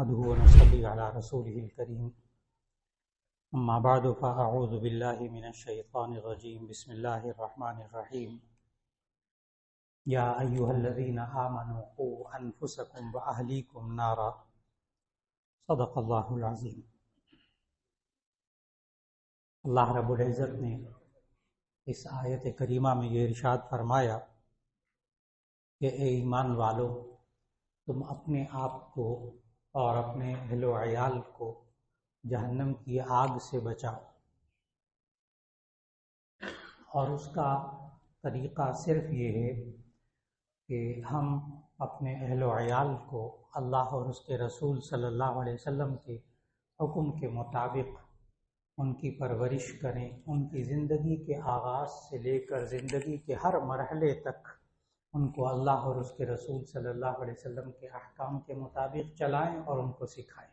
نحمده ونصلي على رسوله الكريم اما بعد فاعوذ بالله من الشيطان الرجيم بسم الله الرحمن الرحيم يا ايها الذين امنوا قوا انفسكم واهليكم نارا صدق الله العظيم۔ اللہ رب العزت نے اس آیت کریمہ میں یہ ارشاد فرمایا کہ اے ایمان والو، تم اپنے آپ کو اور اپنے اہل و عیال کو جہنم کی آگ سے بچاؤ، اور اس کا طریقہ صرف یہ ہے کہ ہم اپنے اہل و عیال کو اللہ اور اس کے رسول صلی اللہ علیہ وسلم کے حکم کے مطابق ان کی پرورش کریں، ان کی زندگی کے آغاز سے لے کر زندگی کے ہر مرحلے تک ان کو اللہ اور اس کے رسول صلی اللہ علیہ وسلم کے احکام کے مطابق چلائیں اور ان کو سکھائیں۔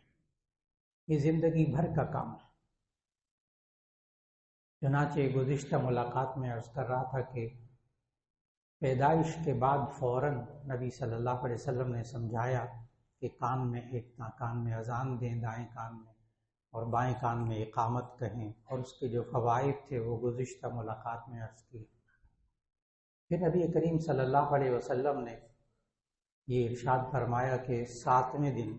یہ زندگی بھر کا کام ہے۔ چنانچہ گزشتہ ملاقات میں عرض کر رہا تھا کہ پیدائش کے بعد فوراً نبی صلی اللہ علیہ وسلم نے سمجھایا کہ کان میں اذان دیں دائیں کان میں، اور بائیں کان میں اقامت کہیں، اور اس کے جو فوائد تھے وہ گزشتہ ملاقات میں عرض کی۔ پھر نبی کریم صلی اللہ علیہ وسلم نے یہ ارشاد فرمایا کہ 7ویں دن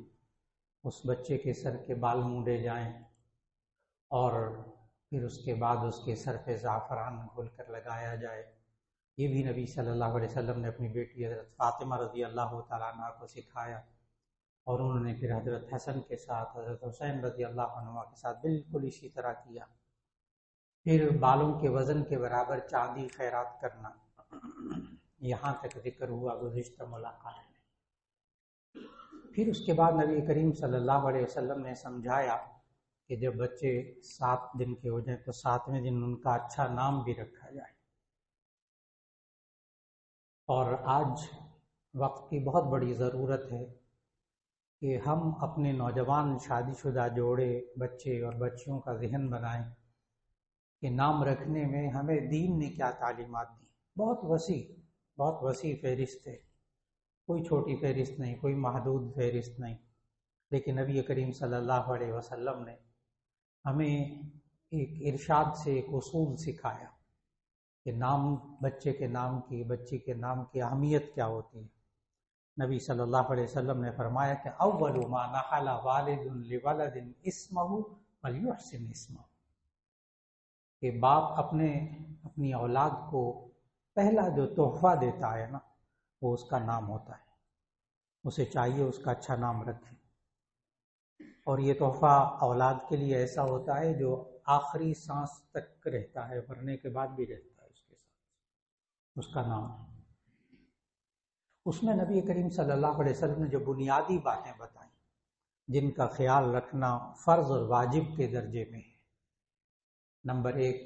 اس بچے کے سر کے بال مونڈے جائیں، اور پھر اس کے بعد اس کے سر پہ زعفران گھول کر لگایا جائے۔ یہ بھی نبی صلی اللہ علیہ وسلم نے اپنی بیٹی حضرت فاطمہ رضی اللہ تعالیٰ عنہ کو سکھایا، اور انہوں نے پھر حضرت حسن کے ساتھ، حضرت حسین رضی اللہ عنہ کے ساتھ بالکل اسی طرح کیا۔ پھر بالوں کے وزن کے برابر چاندی خیرات کرنا، یہاں تک ذکر ہوا گزشتہ ملاقات میں۔ پھر اس کے بعد نبی کریم صلی اللہ علیہ وسلم نے سمجھایا کہ جب بچے 7 دن کے ہو جائیں تو 7ویں دن ان کا اچھا نام بھی رکھا جائے۔ اور آج وقت کی بہت بڑی ضرورت ہے کہ ہم اپنے نوجوان شادی شدہ جوڑے، بچے اور بچیوں کا ذہن بنائیں کہ نام رکھنے میں ہمیں دین نے کیا تعلیمات دی۔ بہت وسیع فہرست ہے، کوئی چھوٹی فہرست نہیں، کوئی محدود فہرست نہیں، لیکن نبی کریم صلی اللہ علیہ وسلم نے ہمیں ایک ارشاد سے ایک اصول سکھایا کہ بچے کے نام کی، بچی کے نام کی اہمیت کیا ہوتی ہے۔ نبی صلی اللہ علیہ وسلم نے فرمایا کہ اول ما نحل والد لولد اسمہ فلیحسن اسمہ، کہ باپ اپنی اولاد کو پہلا جو تحفہ دیتا ہے نا، وہ اس کا نام ہوتا ہے۔ اسے چاہیے اس کا اچھا نام رکھے، اور یہ تحفہ اولاد کے لیے ایسا ہوتا ہے جو آخری سانس تک رہتا ہے، مرنے کے بعد بھی رہتا ہے اس کے ساتھ، اس کا نام۔ اس میں نبی کریم صلی اللہ علیہ وسلم نے جو بنیادی باتیں بتائیں جن کا خیال رکھنا فرض اور واجب کے درجے میں ہے۔ نمبر 1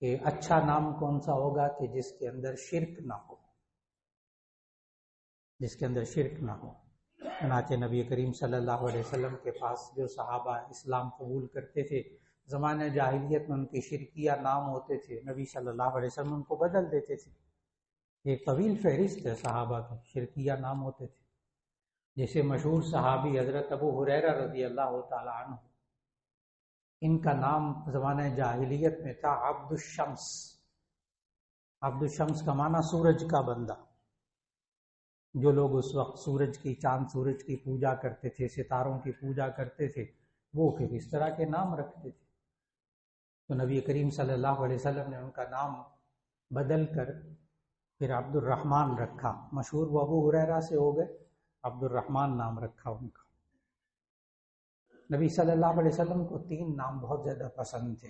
کہ اچھا نام کون سا ہوگا کہ جس کے اندر شرک نہ ہو، چنانچہ نبی کریم صلی اللہ علیہ وسلم کے پاس جو صحابہ اسلام قبول کرتے تھے، زمانہ جاہلیت میں ان کی شرکیہ نام ہوتے تھے، نبی صلی اللہ علیہ وسلم ان کو بدل دیتے تھے۔ ایک طویل فہرست ہے صحابہ کی شرکیہ نام ہوتے تھے، جیسے مشہور صحابی حضرت ابو ہریرہ رضی اللہ تعالی عنہ، ان کا نام زمانہ جاہلیت میں تھا عبد الشمس۔ عبد الشمس کا معنی سورج کا بندہ۔ جو لوگ اس وقت چاند سورج کی پوجا کرتے تھے، ستاروں کی پوجا کرتے تھے، وہ پھر اس طرح کے نام رکھتے تھے۔ تو نبی کریم صلی اللہ علیہ وسلم نے ان کا نام بدل کر پھر عبد الرحمن رکھا۔ مشہور وہ ابو ہریرہ سے ہو گئے، عبد الرحمن نام رکھا ان کا۔ نبی صلی اللہ علیہ وسلم کو 3 نام بہت زیادہ پسند تھے،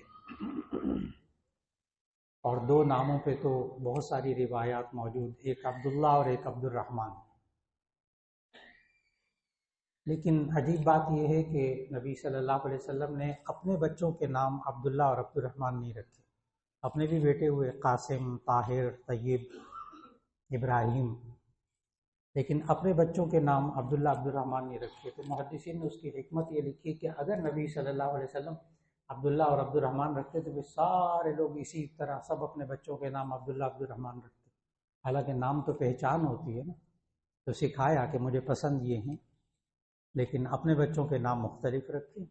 اور 2 ناموں پہ تو بہت ساری روایات موجود، ایک عبداللہ اور ایک عبد الرحمن۔ لیکن عجیب بات یہ ہے کہ نبی صلی اللہ علیہ وسلم نے اپنے بچوں کے نام عبداللہ اور عبد الرحمن نہیں رکھے۔ اپنے بھی بیٹے ہوئے قاسم، طاہر، طیب، ابراہیم، لیکن اپنے بچوں کے نام عبداللہ عبد الرحمن نہیں رکھے۔ تو محدثین نے اس کی حکمت یہ لکھی کہ اگر نبی صلی اللہ علیہ وسلم عبداللہ اور عبد الرحمن رکھتے تو سارے لوگ اسی طرح سب اپنے بچوں کے نام عبداللہ عبد الرحمن رکھتے۔ حالانکہ نام تو پہچان ہوتی ہے نا، تو سکھایا کہ مجھے پسند یہ ہیں۔ لیکن اپنے بچوں کے نام مختلف رکھے۔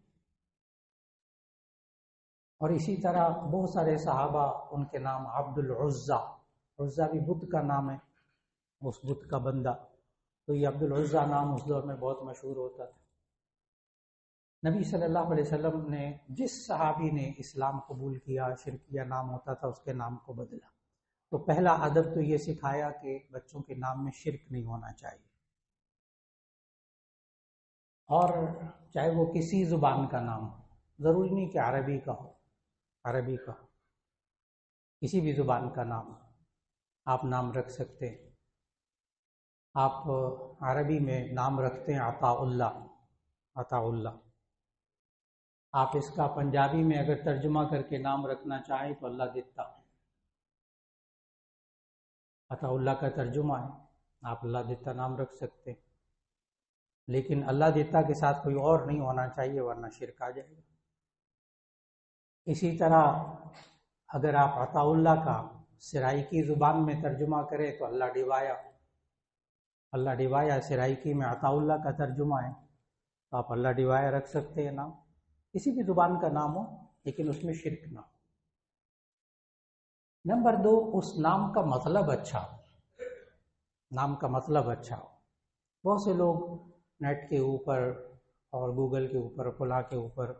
اور اسی طرح بہت سارے صحابہ ان کے نام عبد العزا، عزا بھی بدھ کا نام ہے، اس بدھ کا بندہ، تو یہ عبد العزا نام اس دور میں بہت مشہور ہوتا تھا۔ نبی صلی اللہ علیہ وسلم نے جس صحابی نے اسلام قبول کیا، شرکیہ نام ہوتا تھا، اس کے نام کو بدلا۔ تو پہلا ادب تو یہ سکھایا کہ بچوں کے نام میں شرک نہیں ہونا چاہیے، اور چاہے وہ کسی زبان کا نام ہو، ضروری نہیں کہ عربی کا ہو، عربی کا ہو، کسی بھی زبان کا نام آپ نام رکھ سکتے ہیں۔ آپ عربی میں نام رکھتے ہیں عطاء اللہ، عطاء اللہ، آپ اس کا پنجابی میں اگر ترجمہ کر کے نام رکھنا چاہیں تو اللہ دیتا، عطاء اللہ کا ترجمہ ہے، آپ اللہ دیتا نام رکھ سکتے ہیں، لیکن اللہ دیتا کے ساتھ کوئی اور نہیں ہونا چاہیے ورنہ شرک آ جائے گا۔ اسی طرح اگر آپ عطاء اللہ کا سرائیکی زبان میں ترجمہ کریں تو اللہ ڈیوایا، اللہ ڈیوایا سرائیکی میں عطاء اللہ کا ترجمہ ہے، تو آپ اللہ ڈیوایا رکھ سکتے ہیں نام، کسی بھی زبان کا نام ہو لیکن اس میں شرک نہ ہو۔ نمبر 2، اس نام کا مطلب اچھا ہو، نام کا مطلب اچھا ہو۔ بہت سے لوگ نیٹ کے اوپر اور گوگل کے اوپر، فلاں کے اوپر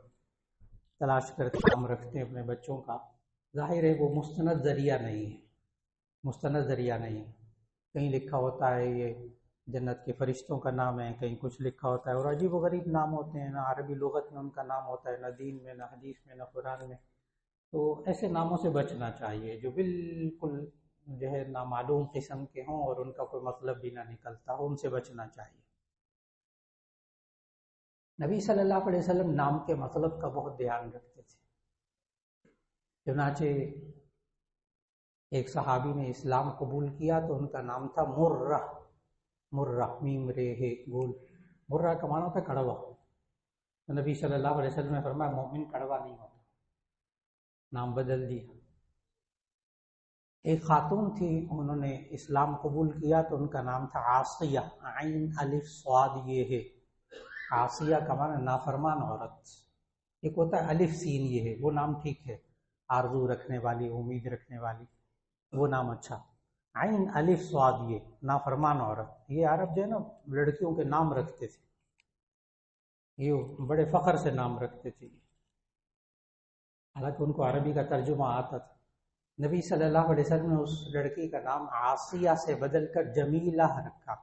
تلاش کرتے نام رکھتے ہیں اپنے بچوں کا، ظاہر ہے وہ مستند ذریعہ نہیں ہے، مستند ذریعہ نہیں ہے۔ کہیں لکھا ہوتا ہے یہ جنت کے فرشتوں کا نام ہے، کہیں کچھ لکھا ہوتا ہے، اور عجیب و غریب نام ہوتے ہیں، نہ عربی لغت میں ان کا نام ہوتا ہے، نہ دین میں، نہ حدیث میں، نہ قرآن میں۔ تو ایسے ناموں سے بچنا چاہیے جو بالکل جو ہے نامعلوم قسم کے ہوں اور ان کا کوئی مطلب بھی نہ نکلتا ہو، ان سے بچنا چاہیے۔ نبی صلی اللہ علیہ وسلم نام کے مطلب کا بہت دھیان رکھتے تھے، چنانچہ ایک صحابی نے اسلام قبول کیا تو ان کا نام تھا مرہ، مرہ، میم رے ہے گول، مرہ کا معنی تھا کڑوا، تو نبی صلی اللہ علیہ وسلم نے فرمایا مومن کڑوا نہیں ہوتا، نام بدل دیا۔ ایک خاتون تھی، انہوں نے اسلام قبول کیا تو ان کا نام تھا عاصیہ، عین الف صاد یہ ہے، عاصیہ کا معنی نافرمان عورت، ایک ہوتا ہے الف سین یہ ہے، وہ نام ٹھیک ہے، آرزو رکھنے والی، امید رکھنے والی، وہ نام اچھا۔ عین الف صاد یہ نافرمان عورت، یہ عرب جو ہے نا لڑکیوں کے نام رکھتے تھے، یہ بڑے فخر سے نام رکھتے تھے، حالانکہ ان کو عربی کا ترجمہ آتا تھا۔ نبی صلی اللہ علیہ وسلم نے اس لڑکی کا نام عاصیہ سے بدل کر جمیلہ رکھا،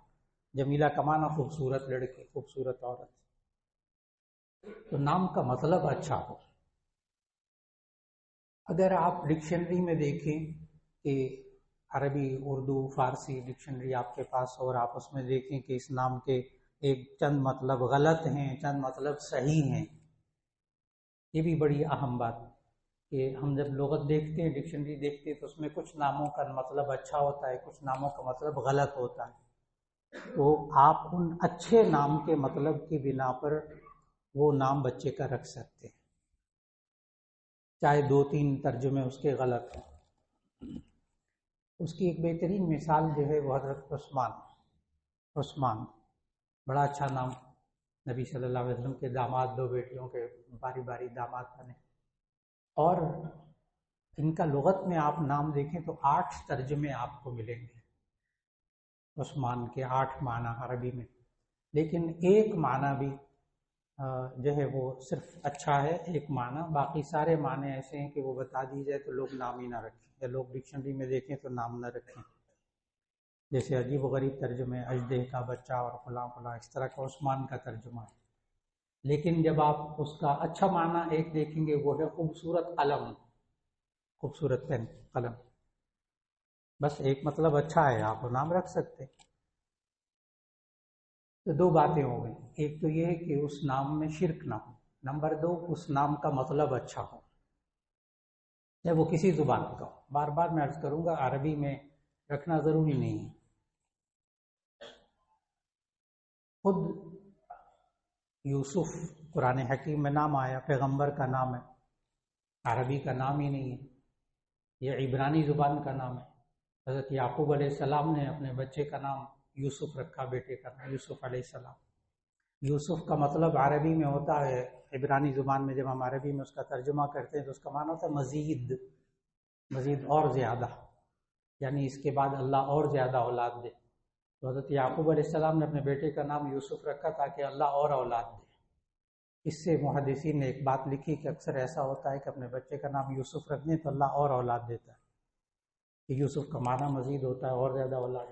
جمیلہ کا معنی خوبصورت لڑکی، خوبصورت عورت۔ تو نام کا مطلب اچھا ہو۔ اگر آپ ڈکشنری میں دیکھیں کہ عربی، اردو، فارسی ڈکشنری آپ کے پاس اور آپ اس میں دیکھیں کہ اس نام کے ایک چند مطلب غلط ہیں، چند مطلب صحیح ہیں، یہ بھی بڑی اہم بات کہ ہم جب لغت دیکھتے ہیں، ڈکشنری دیکھتے ہیں، تو اس میں کچھ ناموں کا مطلب اچھا ہوتا ہے، کچھ ناموں کا مطلب غلط ہوتا ہے، تو آپ ان اچھے نام کے مطلب کی بنا پر وہ نام بچے کا رکھ سکتے ہیں، چاہے 2-3 ترجمے اس کے غلط ہوں۔ اس کی ایک بہترین مثال جو ہے وہ حضرت عثمان، عثمان بڑا اچھا نام، نبی صلی اللہ علیہ وسلم کے داماد، 2 بیٹیوں کے باری باری داماد بنے، اور ان کا لغت میں آپ نام دیکھیں تو 8 ترجمے آپ کو ملیں گے، عثمان کے 8 معنی عربی میں، لیکن ایک معنی بھی جو ہے وہ صرف اچھا ہے، ایک معنی، باقی سارے معنی ایسے ہیں کہ وہ بتا دی جائے تو لوگ نام ہی نہ رکھیں، یا لوگ ڈکشنری میں دیکھیں تو نام نہ رکھیں، جیسے عجیب و غریب ترجمے، اژدہے کا بچہ اور فلاں فلاں، اس طرح کا عثمان کا ترجمہ ہے۔ لیکن جب آپ اس کا اچھا معنی ایک دیکھیں گے، وہ ہے خوبصورت قلم، خوبصورت پین، قلم، بس ایک مطلب اچھا ہے، آپ نام رکھ سکتے۔ تو 2 باتیں ہو گئی، ایک تو یہ ہے کہ اس نام میں شرک نہ ہو، نمبر 2 اس نام کا مطلب اچھا ہو، چاہے وہ کسی زبان کا ہو۔ بار بار میں عرض کروں گا عربی میں رکھنا ضروری نہیں ہے، خود یوسف قرآن حکیم میں نام آیا، پیغمبر کا نام ہے، عربی کا نام ہی نہیں ہے، یہ عبرانی زبان کا نام ہے۔ حضرت یعقوب علیہ السلام نے اپنے بچے کا نام یوسف رکھا، بیٹے کا نام یوسف علیہ السلام۔ یوسف کا مطلب عربی میں ہوتا ہے، عبرانی زبان میں جب ہم عربی میں اس کا ترجمہ کرتے ہیں تو اس کا معنی ہوتا ہے مزید، مزید اور زیادہ، یعنی اس کے بعد اللہ اور زیادہ اولاد دے۔ تو حضرت یعقوب علیہ السلام نے اپنے بیٹے کا نام یوسف رکھا تاکہ اللہ اور اولاد دے۔ اس سے محدثین نے ایک بات لکھی کہ اکثر ایسا ہوتا ہے کہ اپنے بچے کا نام یوسف رکھ دیں تو اللہ اور اولاد دیتا ہے، کہ یوسف کا معنی مزید ہوتا ہے اور زیادہ اولاد۔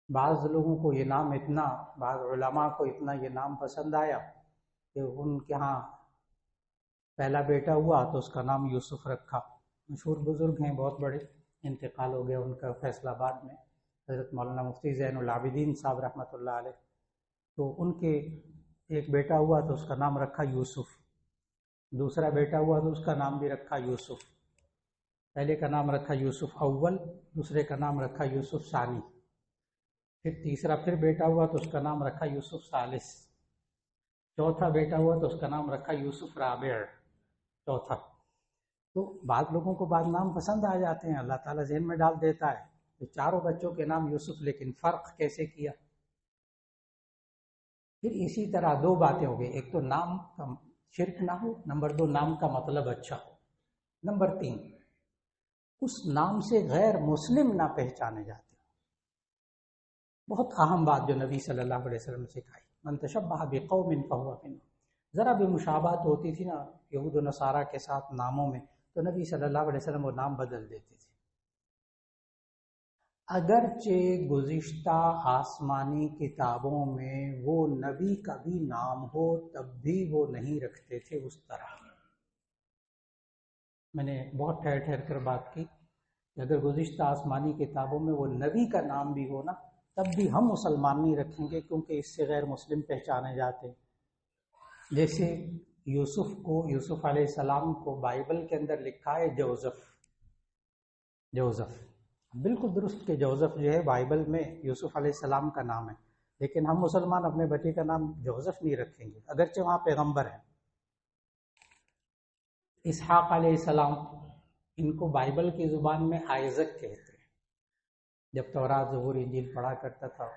بعض لوگوں کو یہ نام اتنا، بعض علماء کو اتنا یہ نام پسند آیا کہ ان کے ہاں پہلا بیٹا ہوا تو اس کا نام یوسف رکھا۔ مشہور بزرگ ہیں بہت بڑے، انتقال ہو گیا ان کا فیصل آباد میں، حضرت مولانا مفتی زین العابدین صاحب رحمۃ اللہ علیہ۔ تو ان کے ایک بیٹا ہوا تو اس کا نام رکھا یوسف، دوسرا بیٹا ہوا تو اس کا نام بھی رکھا یوسف۔ پہلے کا نام رکھا یوسف اول، دوسرے کا نام رکھا یوسف ثانی، پھر تیسرا پھر بیٹا ہوا تو اس کا نام رکھا یوسف ثالث، چوتھا بیٹا ہوا تو اس کا نام رکھا یوسف رابع، چوتھا۔ تو بعض لوگوں کو بعض نام پسند آ جاتے ہیں، اللہ تعالیٰ ذہن میں ڈال دیتا ہے۔ تو چاروں بچوں کے نام یوسف، لیکن فرق کیسے کیا؟ پھر اسی طرح دو باتیں ہو گئی، ایک تو نام کا شرک نہ ہو، نمبر دو نام کا مطلب اچھا ہو، نمبر تین اس نام سے غیر مسلم نہ پہچانے جاتے۔ بہت اہم بات جو نبی صلی اللہ علیہ وسلم نے سکھائی، من تشبہ بقوم فہو منہم۔ ذرا بھی مشابہت ہوتی تھی نا یہود و نصارہ کے ساتھ ناموں میں، تو نبی صلی اللہ علیہ وسلم وہ نام بدل دیتے تھے۔ اگرچہ گزشتہ آسمانی کتابوں میں وہ نبی کا بھی نام ہو تب بھی وہ نہیں رکھتے تھے اس طرح۔ میں نے بہت ٹھہر ٹھہر کر بات کی کہ اگر گزشتہ آسمانی کتابوں میں وہ نبی کا نام بھی ہو نا تب بھی ہم مسلمان نہیں رکھیں گے، کیونکہ اس سے غیر مسلم پہچانے جاتے۔ جیسے یوسف علیہ السلام کو بائبل کے اندر لکھا ہے جوزف، بالکل درست کہ جوزف جو ہے بائبل میں یوسف علیہ السلام کا نام ہے، لیکن ہم مسلمان اپنے بچے کا نام جوزف نہیں رکھیں گے، اگرچہ وہاں پیغمبر ہیں۔ اسحاق علیہ السلام، ان کو بائبل کی زبان میں آئزک کہتے ہیں۔ جب تورات زبور انجیل پڑھا کرتا تھا،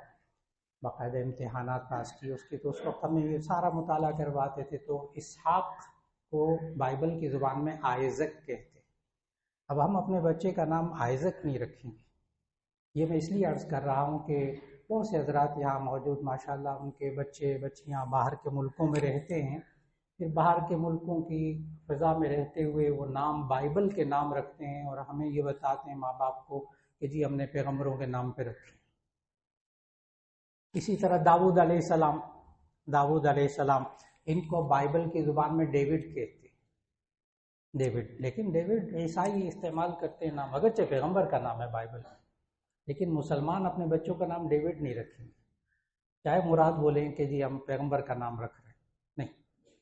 باقاعدہ امتحانات پاس کی اس کی، تو اس وقت ہمیں یہ سارا مطالعہ کرواتے تھے، تو اسحاق کو بائبل کی زبان میں آئزک کہتے ہیں۔ اب ہم اپنے بچے کا نام آئزک نہیں رکھیں گے۔ یہ میں اس لیے عرض کر رہا ہوں کہ بہت سے حضرات یہاں موجود ماشاءاللہ ان کے بچے بچیاں باہر کے ملکوں میں رہتے ہیں، پھر باہر کے ملکوں کی فضا میں رہتے ہوئے وہ نام بائبل کے نام رکھتے ہیں، اور ہمیں یہ بتاتے ہیں ماں باپ کو کہ جی ہم نے پیغمبروں کے نام پہ رکھے۔ اسی طرح داؤد علیہ السلام ان کو بائبل کی زبان میں ڈیوڈ کہتے ہیں، لیکن ڈیوڈ عیسائی استعمال کرتے ہیں نام، اگرچہ پیغمبر کا نام ہے بائبل میں، لیکن مسلمان اپنے بچوں کا نام ڈیوڈ نہیں رکھیں گے، چاہے مراد بولیں کہ جی ہم پیغمبر کا نام رکھ رہے ہیں، نہیں،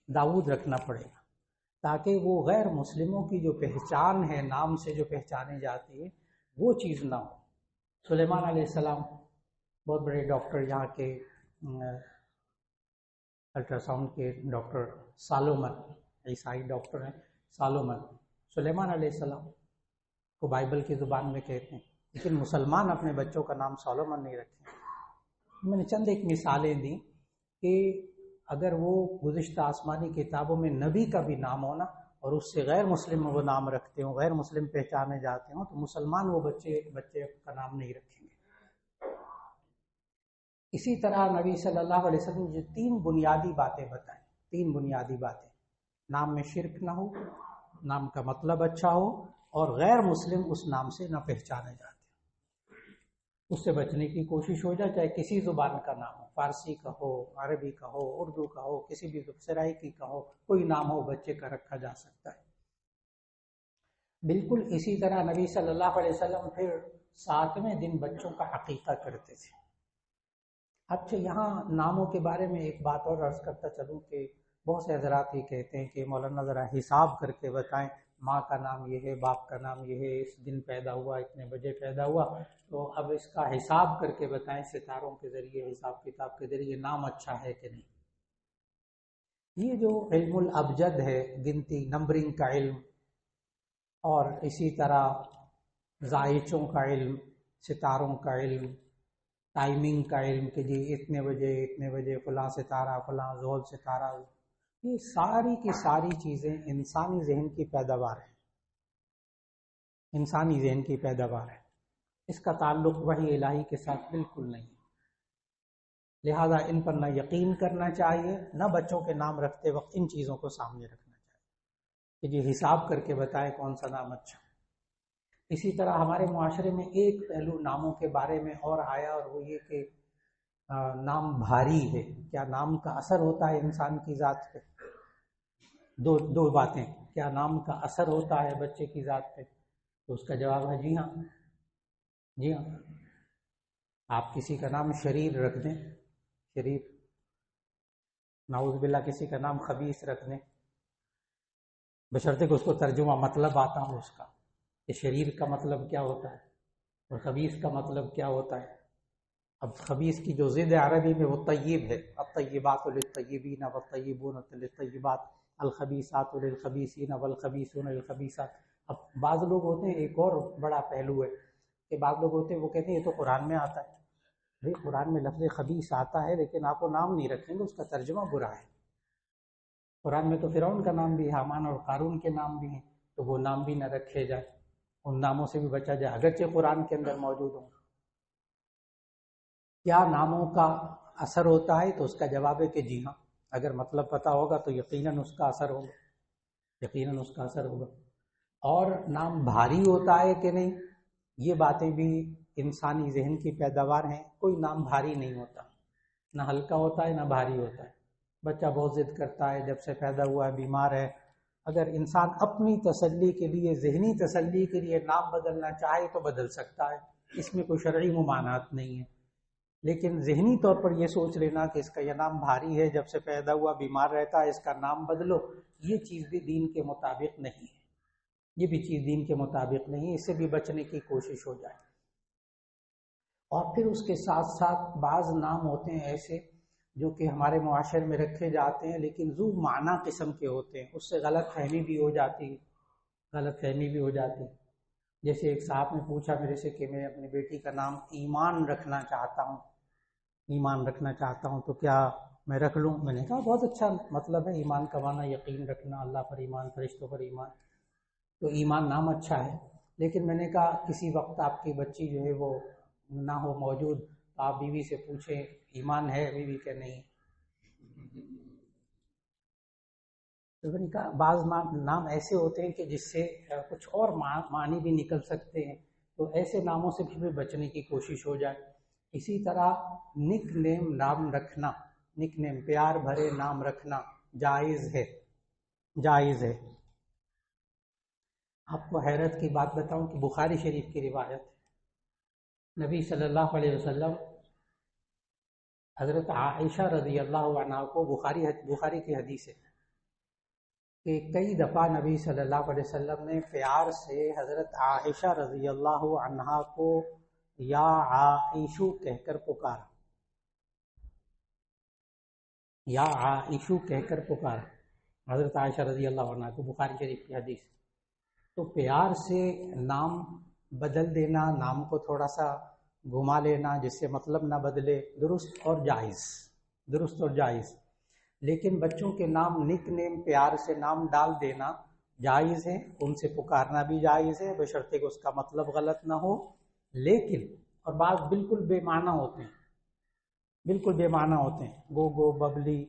داؤد رکھنا پڑے گا، تاکہ وہ غیر مسلموں کی جو پہچان ہے نام سے جو پہچانی جاتی ہے وہ چیز نہ ہو۔ سلیمان علیہ السلام بہت بڑے ڈاکٹر، یہاں کے الٹرا ساؤنڈ کے ڈاکٹر سالومن، عیسائی ڈاکٹر ہیں سالومن، سلیمان علیہ السلام کو بائبل کی زبان میں کہتے ہیں، لیکن مسلمان اپنے بچوں کا نام سالومن نہیں رکھیں۔ میں نے چند ایک مثالیں دی کہ اگر وہ گزشتہ آسمانی کتابوں میں نبی کا بھی نام ہونا اور اس سے غیر مسلم وہ نام رکھتے ہوں، غیر مسلم پہچانے جاتے ہوں، تو مسلمان وہ بچے کا نام نہیں رکھیں گے۔ اسی طرح نبی صلی اللہ علیہ وسلم نے جو تین بنیادی باتیں بتائیں، تین بنیادی باتیں، نام میں شرک نہ ہو، نام کا مطلب اچھا ہو، اور غیر مسلم اس نام سے نہ پہچانے جاتے، اس سے بچنے کی کوشش ہو جائے، چاہے کسی زبان کا نام ہو، فارسی کا ہو، عربی کا ہو، اردو کا ہو، کسی بھی سرائکی کا ہو، کوئی نام ہو بچے کا رکھا جا سکتا ہے۔ بالکل اسی طرح نبی صلی اللہ علیہ وسلم پھر 7ویں دن بچوں کا عقیقہ کرتے تھے۔ اچھا، یہاں ناموں کے بارے میں ایک بات اور عرض کرتا چلوں کہ بہت سے حضرات یہ کہتے ہیں کہ مولانا ذرا حساب کر کے بتائیں، ماں کا نام یہ ہے، باپ کا نام یہ ہے، اس دن پیدا ہوا، اتنے بجے پیدا ہوا، تو اب اس کا حساب کر کے بتائیں، ستاروں کے ذریعے، حساب کتاب کے ذریعے نام اچھا ہے کہ نہیں۔ یہ جو علم الابجد ہے، گنتی نمبرنگ کا علم، اور اسی طرح زائچوں کا علم، ستاروں کا علم، ٹائمنگ کا علم کہ جی اتنے بجے فلاں ستارہ فلاں زحل ستارہ، یہ ساری کی ساری چیزیں انسانی ذہن کی پیداوار ہے، انسانی ذہن کی پیداوار ہے، اس کا تعلق وحی الہی کے ساتھ بالکل نہیں ہے۔ لہذا ان پر نہ یقین کرنا چاہیے، نہ بچوں کے نام رکھتے وقت ان چیزوں کو سامنے رکھنا چاہیے کہ جی حساب کر کے بتائے کون سا نام اچھا۔ اسی طرح ہمارے معاشرے میں ایک پہلو ناموں کے بارے میں اور آیا، اور وہ یہ کہ نام بھاری ہے، کیا نام کا اثر ہوتا ہے انسان کی ذات پہ؟ دو باتیں، کیا نام کا اثر ہوتا ہے بچے کی ذات پہ؟ تو اس کا جواب ہے جی ہاں، جی ہاں۔ آپ کسی کا نام شریر رکھ دیں، شریر، نعوذ باللہ کسی کا نام خبیث رکھ دیں، بشرطے کہ اس کو ترجمہ مطلب آتا ہو اس کا، کہ شریر کا مطلب کیا ہوتا ہے اور خبیث کا مطلب کیا ہوتا ہے۔ اب خبیث کی جو ضد عربی میں وہ طیب ہے، الطیبات للطیبین والطیبون للطیبات، الخبیثات للخبیثین والخبیثون للخبیثات۔ اب بعض لوگ ہوتے ہیں، ایک اور بڑا پہلو ہے کہ بعض لوگ ہوتے ہیں وہ کہتے ہیں یہ تو قرآن میں آتا ہے۔ بھائی قرآن میں لفظ خبیث آتا ہے لیکن آپ وہ نام نہیں رکھیں گے، اس کا ترجمہ برا ہے۔ قرآن میں تو فرعون کا نام بھی، حامان اور قارون کے نام بھی ہیں، تو وہ نام بھی نہ رکھے جائے، ان ناموں سے بھی بچا جائے اگرچہ قرآن کے اندر موجود ہوں۔ کیا ناموں کا اثر ہوتا ہے؟ تو اس کا جواب ہے کہ جی ہاں، اگر مطلب پتہ ہوگا تو یقیناً اس کا اثر ہوگا، یقیناً اس کا اثر ہوگا۔ اور نام بھاری ہوتا ہے کہ نہیں، یہ باتیں بھی انسانی ذہن کی پیداوار ہیں۔ کوئی نام بھاری نہیں ہوتا، نہ ہلکا ہوتا ہے نہ بھاری ہوتا ہے۔ بچہ بہت ضد کرتا ہے، جب سے پیدا ہوا ہے بیمار ہے، اگر انسان اپنی تسلی کے لیے، ذہنی تسلی کے لیے نام بدلنا چاہے تو بدل سکتا ہے، اس میں کوئی شرعی ممانعت نہیں ہے۔ لیکن ذہنی طور پر یہ سوچ لینا کہ اس کا یہ نام بھاری ہے، جب سے پیدا ہوا بیمار رہتا ہے، اس کا نام بدلو، یہ چیز بھی دین کے مطابق نہیں ہے، یہ بھی چیز دین کے مطابق نہیں ہے، اس سے بھی بچنے کی کوشش ہو جائے۔ اور پھر اس کے ساتھ ساتھ بعض نام ہوتے ہیں ایسے جو کہ ہمارے معاشرے میں رکھے جاتے ہیں لیکن ذو معنی قسم کے ہوتے ہیں، اس سے غلط فہمی بھی ہو جاتی ہے، جیسے ایک صاحب نے پوچھا میرے سے کہ میں اپنی بیٹی کا نام ایمان رکھنا چاہتا ہوں تو کیا میں رکھ لوں؟ میں نے کہا بہت اچھا مطلب ہے، ایمان کا معنی یقین رکھنا، اللہ پر ایمان، فرشتوں پر ایمان، تو ایمان نام اچھا ہے۔ لیکن میں نے کہا کسی وقت آپ کی بچی جو ہے وہ نہ ہو موجود تو آپ بیوی سے پوچھیں ایمان ہے بیوی کہ نہیں۔ تو میں نے کہا بعض نام ایسے ہوتے ہیں کہ جس سے کچھ اور معنی بھی نکل سکتے ہیں، تو ایسے ناموں سے بھی بچنے کی کوشش ہو جائے۔ اسی طرح نک نیم نام رکھنا، نک نیم پیار بھرے نام رکھنا جائز ہے۔ آپ کو حیرت کی بات بتاؤں کہ بخاری شریف کی روایت ہے، نبی صلی اللہ علیہ وسلم حضرت عائشہ رضی اللہ عنہ کو، بخاری کی حدیث ہے کہ کئی دفعہ نبی صلی اللہ علیہ وسلم نے پیار سے حضرت عائشہ رضی اللہ عنہا کو یا عائشو کہہ کر پکارا، یا عائشو کہہ کر پکارا حضرت عائشہ رضی اللہ عنہا کو، بخاری شریف کی حدیث۔ تو پیار سے نام بدل دینا، نام کو تھوڑا سا گھما لینا جس سے مطلب نہ بدلے، درست اور جائز۔ لیکن بچوں کے نام نک نیم پیار سے نام ڈال دینا جائز ہے، ان سے پکارنا بھی جائز ہے بشرطے کہ اس کا مطلب غلط نہ ہو۔ لیکن اور بعض بالکل بے معنی ہوتے ہیں، گو ببلی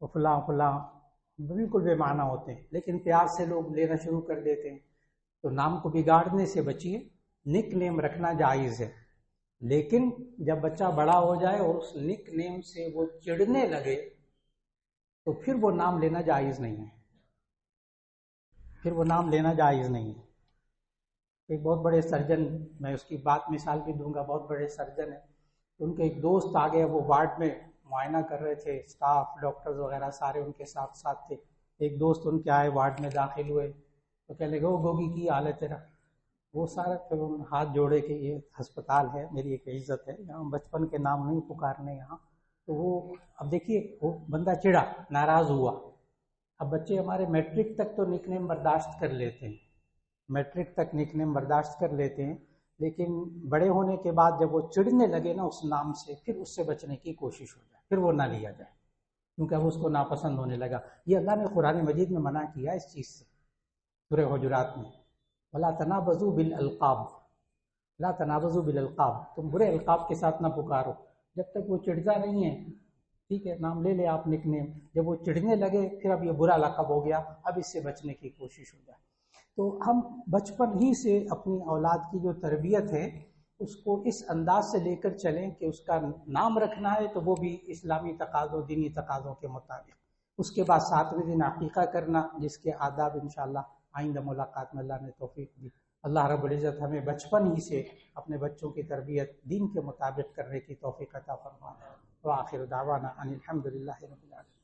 فلاں بالکل بے معنی ہوتے ہیں، لیکن پیار سے لوگ لینا شروع کر دیتے ہیں، تو نام کو بگاڑنے سے بچیے۔ نک نیم رکھنا جائز ہے، لیکن جب بچہ بڑا ہو جائے اور اس نک نیم سے وہ چڑھنے لگے تو پھر وہ نام لینا جائز نہیں ہے، ایک بہت بڑے سرجن، میں اس کی بات مثال بھی دوں گا، بہت بڑے سرجن ہیں، ان کے ایک دوست آگے، وہ وارڈ میں معائنہ کر رہے تھے، سٹاف ڈاکٹرز وغیرہ سارے ان کے ساتھ تھے۔ ایک دوست ان کے آئے، وارڈ میں داخل ہوئے تو کہنے لگے گوگی کی حال ہے تیرا؟ وہ سارا پھر ہاتھ جوڑے کہ یہ ہسپتال ہے، میری ایک عزت ہے، یہاں بچپن کے نام نہیں پکارنے یہاں۔ تو وہ اب دیکھیے وہ بندہ چڑھا، ناراض ہوا۔ اب بچے ہمارے میٹرک تک تو نک نیم برداشت کر لیتے ہیں، لیکن بڑے ہونے کے بعد جب وہ چڑھنے لگے نا اس نام سے، پھر اس سے بچنے کی کوشش ہو جائے، پھر وہ نہ لیا جائے، کیونکہ اب اس کو ناپسند ہونے لگا۔ یہ اللہ نے قرآن مجید میں منع کیا اس چیز سے، سورہ حجرات میں، وَلَا تَنَابَزُوا بِالْأَلْقَابِ، لا تنابزوا بالالقاب، تم برے القاب کے ساتھ نہ پکارو جب تک وہ چڑھتا نہیں ہے۔ ٹھیک ہے، نام لے لے آپ نک نیم، جب وہ چڑھنے لگے پھر اب یہ برا لقب ہو گیا، اب اس سے بچنے کی کوشش ہو جائے۔ تو ہم بچپن ہی سے اپنی اولاد کی جو تربیت ہے اس کو اس انداز سے لے کر چلیں کہ اس کا نام رکھنا ہے تو وہ بھی اسلامی تقاضوں، دینی تقاضوں کے مطابق، اس کے بعد 7ویں دن عقیقہ کرنا، جس کے آداب انشاءاللہ آئندہ ملاقات میں اللہ نے توفیق دی۔ اللہ رب العزت ہمیں بچپن ہی سے اپنے بچوں کی تربیت دین کے مطابق کرنے کی توفیق عطا فرمائے۔ وآخر دعوانا ان الحمد للہ رب العالمین۔